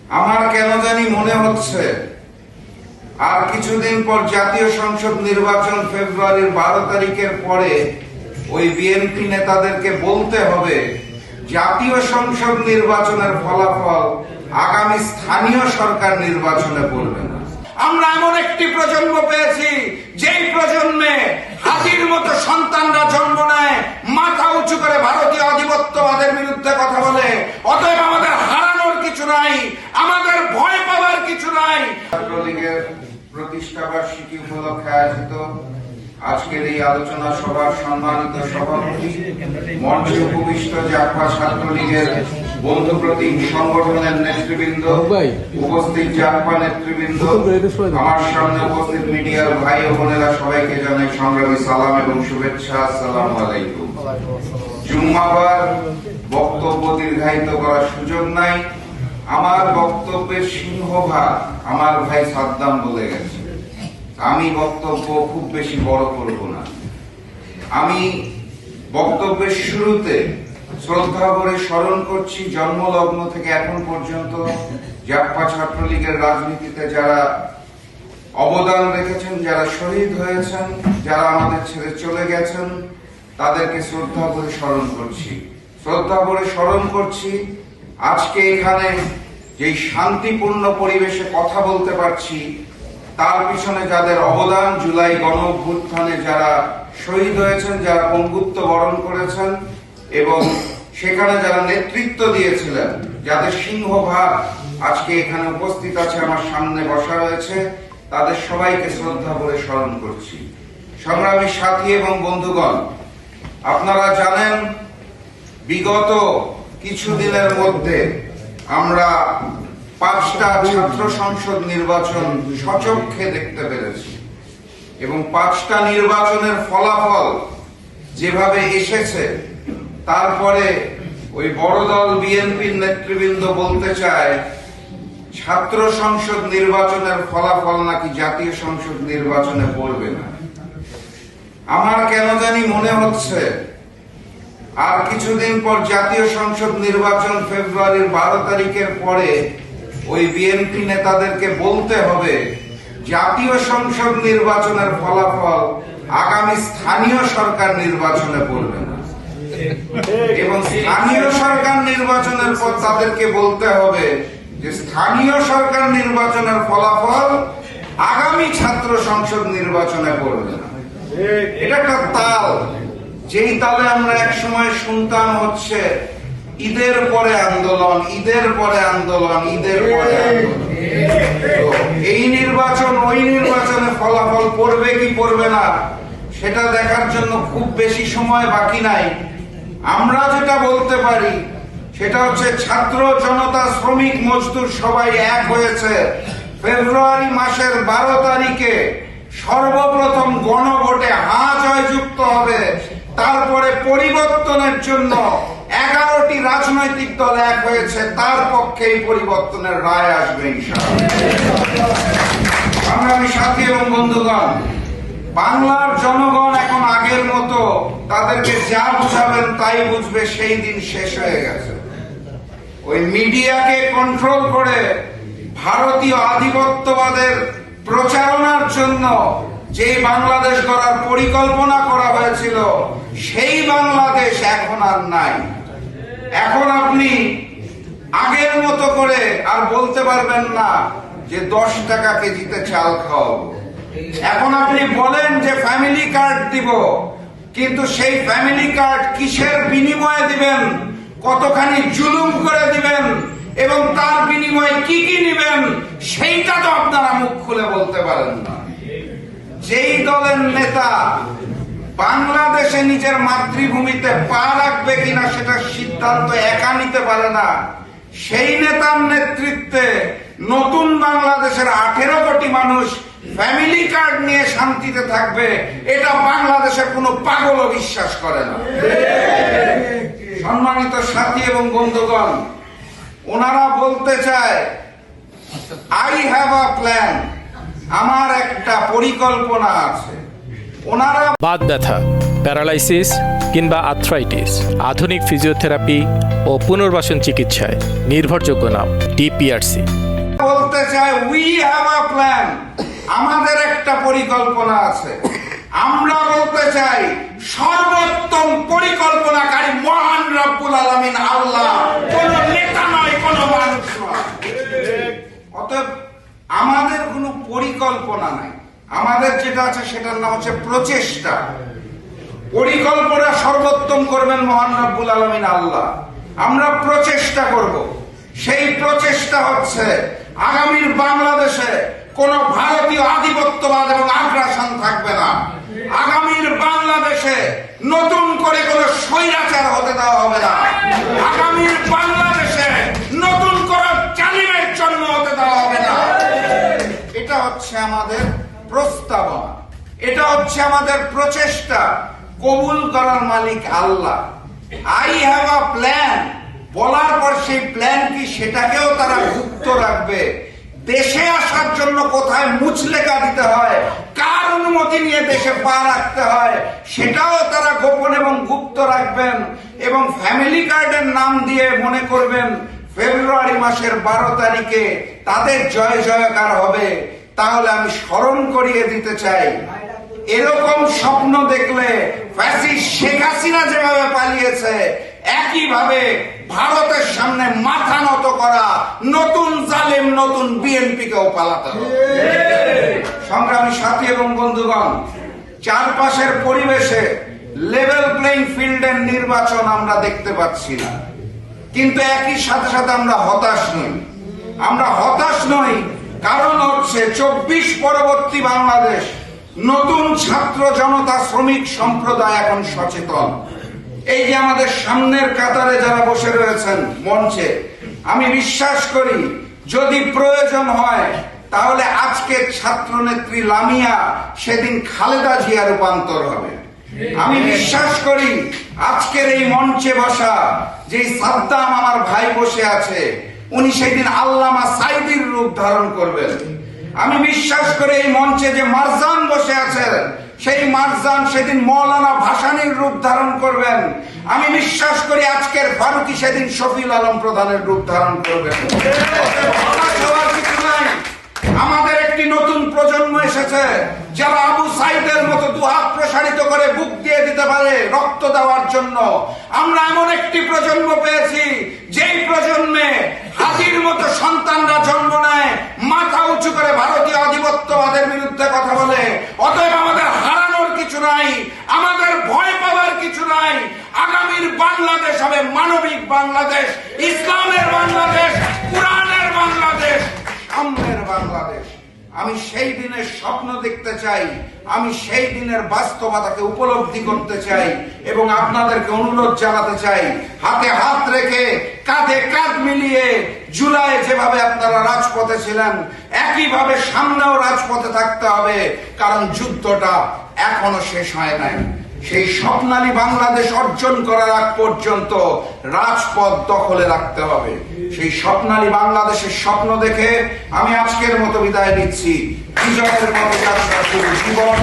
আমার কেন জানি মনে হচ্ছে আর কিছুদিন পর জাতীয় সংসদ নির্বাচন ফেব্রুয়ারির 12 তারিখের পরে ওই বিএনপি নেতাদেরকে বলতে হবে জাতীয় সংসদ নির্বাচনের ফলাফল আগামী স্থানীয় সরকার নির্বাচনে পড়বে না। আমরা এমন একটি প্রজন্ম পেয়েছি যেই প্রজন্মে হাতির মতো সন্তানরা জন্ম নেয়, মাথা উঁচু করে ভারতীয় আধিপত্যবাদের বিরুদ্ধে কথা বলে। অতএব আমাদের হারানোর কিছু নাই, আমাদের ভয় পাওয়ার কিছু নাই। ছাত্রলীগের প্রতিষ্ঠা বার্ষিকী উপলক্ষে আয়োজিত আজকের এই আলোচনা সভার সম্মানিত সভাপতি, মঞ্চে উপবিষ্ট জাকপা ছাত্রলীগের বন্ধু প্রতীক সংগঠনের নেতৃবৃন্দ, উপস্থিত জাকপা নেতৃবৃন্দ, আমার সামনে উপস্থিত মিডিয়ার ভাই ও বোনেরা, সবাইকে জানাই সংগ্রামী সালাম এবং শুভেচ্ছা। আসসালামু আলাইকুম। জুম্মাবার বক্তব্য দীর্ঘায়িত করার সুযোগ নাই। আমার বক্তব্যের সিংহভাগ আমার ভাই সাদ্দাম বলে গেছে। আমি বক্তব্য খুব বেশি বড় করব না। আমি বক্তব্যের শুরুতে শ্রদ্ধা করে স্মরণ করছি জন্মলগ্ন থেকে এখন পর্যন্ত জাকপা ছাত্রলীগের রাজনীতিতে যারা অবদান রেখেছেন, যারা শহীদ হয়েছেন, যারা আমাদের ছেড়ে চলে গেছেন, তাদেরকে শ্রদ্ধা করে স্মরণ করছি। শ্রদ্ধা করে স্মরণ করছি আজকে এখানে যেই শান্তিপূর্ণ পরিবেশে কথা বলতে পারছি, তার পিছনে যাদের অবদান, জুলাই গণ অভ্যুত্থানে যারা শহীদ হয়েছেন, যারা পঙ্গুত্ব বরণ করেছেন এবং সেখানে যারা নেতৃত্ব দিয়েছিলেন, যাদের সিংহভাগ আজকে এখানে উপস্থিত আছে, আমার সামনে বসা রয়েছে, তাদের সবাইকে শ্রদ্ধা করে স্মরণ করছি। সংগ্রামী সাথী এবং বন্ধুগণ, আপনারা জানেন বিগত কিছুদিনের মধ্যে আমরা 5টা ছাত্র সংসদ নির্বাচন সচক্ষে দেখতে পেরেছি এবং 5টা নির্বাচনের ফলাফল যেভাবে এসেছে, তারপরে ওই বড় দল বিএনপির নেতৃবৃন্দ বলতে চায় ছাত্র সংসদ নির্বাচনের ফলাফল নাকি জাতীয় সংসদ নির্বাচনে পড়বে না। আমার কেন জানি মনে হচ্ছে আর কিছুদিন পর জাতীয় সংসদ নির্বাচন ফেব্রুয়ারির 12 তারিখের পরে ওই বিএনপি নেতাদেরকে বলতে হবে জাতীয় সংসদ নির্বাচনের ফলাফল আগামী স্থানীয় সরকার নির্বাচনে পড়বে না এবং স্থানীয় সরকার নির্বাচনের পর তাদেরকে বলতে হবে যে স্থানীয় সরকার নির্বাচনের ফলাফল আগামী ছাত্র সংসদ নির্বাচনে পড়বে না। এটা একটা তাল, যেই তালে আমরা এক সময় শুনতাম হচ্ছে ঈদের পরে আন্দোলন, ঈদের পরে আন্দোলন, ঈদের পরে আন্দোলন। এই নির্বাচন ওই নির্বাচনে ফলাফল পড়বে কি পড়বে না সেটা দেখার জন্য খুব বেশি সময় বাকি নাই। আমরা যেটা বলতে পারি সেটা হচ্ছে ছাত্র জনতা, শ্রমিক, মজদুর সবাই এক হয়েছে। ফেব্রুয়ারি মাসের 12 তারিখে সর্বপ্রথম গণভোটে হ্যাঁ জয়যুক্ত হবে। তারপরে পরিবর্তনের জন্য 11টি রাজনৈতিক দল এক হয়েছে, তার পক্ষে এই পরিবর্তনের রায় আসবে ইনশাআল্লাহ। সংগ্রামী সাথী এবং বন্ধুগণ, বাংলার জনগণ এখন আগের মতো তাদেরকে যা বুঝাবেন তাই বুঝবে, সেই দিন শেষ হয়ে গেছে। ওই মিডিয়াকে কন্ট্রোল করে ভারতীয় আধিপত্যবাদের প্রচারণার জন্য যে বাংলাদেশ গড়ার পরিকল্পনা করা হয়েছিল, সেই বাংলাদেশ এখন আর নাই। এখন আপনি আগের মতো করে আর বলতে পারবেন না যে 10 টাকা কেজিতে চাল খাওয়াবো। এখন আপনি বলেন যে ফ্যামিলি কার্ড দিব, কিন্তু সেই ফ্যামিলি কার্ড কিসের বিনিময়ে দিবেন, কতখানি জুলুম করে দিবেন এবং তার বিনিময়ে কি কি নিবেন, সেইটা তো আপনারা মুখ খুলে বলতে পারেন না। যেই দলের নেতা বাংলাদেশে নিজের মাতৃভূমিতে পা রাখবে কিনা সেটা সিদ্ধান্ত একা নিতে পারে না, সেই নেতার নেতৃত্বে নতুন বাংলাদেশের 18 কোটি মানুষ ফ্যামিলি কার্ড নিয়ে শান্তিতে থাকবে, এটা বাংলাদেশের কোনো পাগলও বিশ্বাস করে না। সম্মানিত সাথী এবং বন্ধুগণ, ওনারা বলতে চায় আই হ্যাভ আ প্ল্যান, আমার একটা পরিকল্পনা আছে। ওনারা বাত ব্যথা, প্যারালাইসিস কিংবা আর্থ্রাইটিস, আধুনিক ফিজিওথেরাপি ও পুনর্বাসন চিকিৎসায় নির্ভরযোগ্য নাম ডিপিআরসি। বলতে চাই উই হ্যাভ আ প্ল্যান, আমাদের একটা পরিকল্পনা আছে। আমরা বলতে চাই সর্বোত্তম পরিকল্পনাকারী মহান রব্বুল আলামিন আল্লাহ, কোন নেতা নয়, কোন মানুষ নয়। অতএব আমাদের কোনো পরিকল্পনা নাই, আমাদের যেটা আছে সেটার নাম হচ্ছে প্রচেষ্টা। পরিকল্পনা সর্বোত্তম করবেন মহান রব্বুল আলামিন আল্লাহ, আমরা প্রচেষ্টা করব। সেই প্রচেষ্টা হচ্ছে আগামীর বাংলাদেশে কোন ভারতীয় আধিপত্যবাদ এবং আগ্রাসন থাকবে না। আগামীর বাংলাদেশে নতুন করে কোন স্বৈরাচার হতে দেওয়া হবে না। আগামীর বাংলাদেশে নতুন করে জালিমের জন্ম হতে দেওয়া হবে না। এটা হচ্ছে আমাদের প্রস্তাবনা, এটা হচ্ছে আমাদের প্রচেষ্টা। কবুল করার মালিক আল্লাহ। আই হ্যাভ আ প্ল্যান বলার পর সেই প্ল্যান কি সেটাকেও তারা গুপ্ত রাখবে। দেশে আসার জন্য কোথায় মুচলেখা দিতে হয়, কার অনুমতি নিয়ে দেশে পা রাখতে হয়, সেটাও তারা গোপন এবং গুপ্ত রাখবেন। এবং ফ্যামিলি কার্ডের নাম দিয়ে মনে করবেন ফেব্রুয়ারি মাসের 12 তারিখে তাদের জয় জয়কার হবে। তাহলে আমি স্মরণ করিয়ে দিতে চাই, এরকম স্বপ্ন দেখলে ফ্যাসিস্ট শেখ হাসিনা যেভাবে পালিয়েছে, একইভাবে ভারতের সামনে মাথা নত করা নতুন জালেম নতুন বিএনপি কেও পালাতে হবে। সংগ্রামী সাথী এবং বন্ধুগণ, চারপাশের পরিবেশে লেভেল প্লেইং ফিল্ডের নির্বাচন আমরা দেখতে পাচ্ছি না, কিন্তু একই সাথে সাথে আমরা হতাশ নই। আমরা হতাশ নই কারণ হচ্ছে 24 পরবর্তী বাংলাদেশ, নতুন ছাত্র জনতা শ্রমিক সম্প্রদায় এখন সচেতন। এই যে আমাদের সামনের কাতারে যারা বসে রয়েছেন মঞ্চে, আমি বিশ্বাস করি যদি প্রয়োজন হয় তাহলে আজকের ছাত্র নেত্রী লামিয়া সেদিন খালেদা জিয়া রূপান্তর হবে। আমি বিশ্বাস করি আজকের এই মঞ্চে বসা যে সাদ্দাম আমার ভাই বসে আছে, উনি সেদিন আল্লামা সাইদির রূপ ধারণ করবেন। আমি বিশ্বাস করি এই মঞ্চে যে মারজান বসে আছেন, সেই মারজান সেদিন মৌলানা ভাসানীর রূপ ধারণ করবেন। আমি বিশ্বাস করি আজকের ফারুকি সেদিন শফিউল আলম প্রধানের রূপ ধারণ করবেন। কিছু নাই, আমাদের একটি নতুন প্রজন্ম এসেছে যারা আবু সাইদের মতো দুহাত প্রসারিত করে বুক দিয়ে দিতে পারে রক্ত দেওয়ার জন্য। আমরা এমন একটি প্রজন্ম পেয়েছি যেই প্রজন্মে হাতির মতো সন্তানরা জন্ম নেয়, মাথা উঁচু করে ভারতীয় আধিপত্যবাদের বিরুদ্ধে কথা বলে। অতএব আমাদের হারানোর কিছু নাই, আমাদের ভয় পাওয়ার কিছু নাই। আগামীর বাংলাদেশ হবে মানবিক বাংলাদেশ, ইসলামের বাংলাদেশ, কুরআনের বাংলাদেশ, সাম্যের বাংলাদেশ। আমি সেই দিনের স্বপ্ন দেখতে চাই, আমি সেই দিনের বাস্তবতাকে উপলব্ধি করতে চাই এবং আপনাদেরকে অনুরোধ জানাতে চাই, হাতে হাত রেখে কাঁধে কাঁধ মিলিয়ে জুলাই যেভাবে আপনারা রাজপথে ছিলেন একইভাবে সামনেও রাজপথে থাকতে হবে। কারণ যুদ্ধটা এখনো শেষ হয় নাই। সেই স্বপ্নালী বাংলাদেশ অর্জন করার আগ পর্যন্ত রাজপথ দখলে রাখতে হবে। সেই স্বপ্নালী বাংলাদেশের স্বপ্ন দেখে আমি আজকের মতো বিদায় নিচ্ছি। বিজয়ের মতো যাত্রা শুরু জীবন।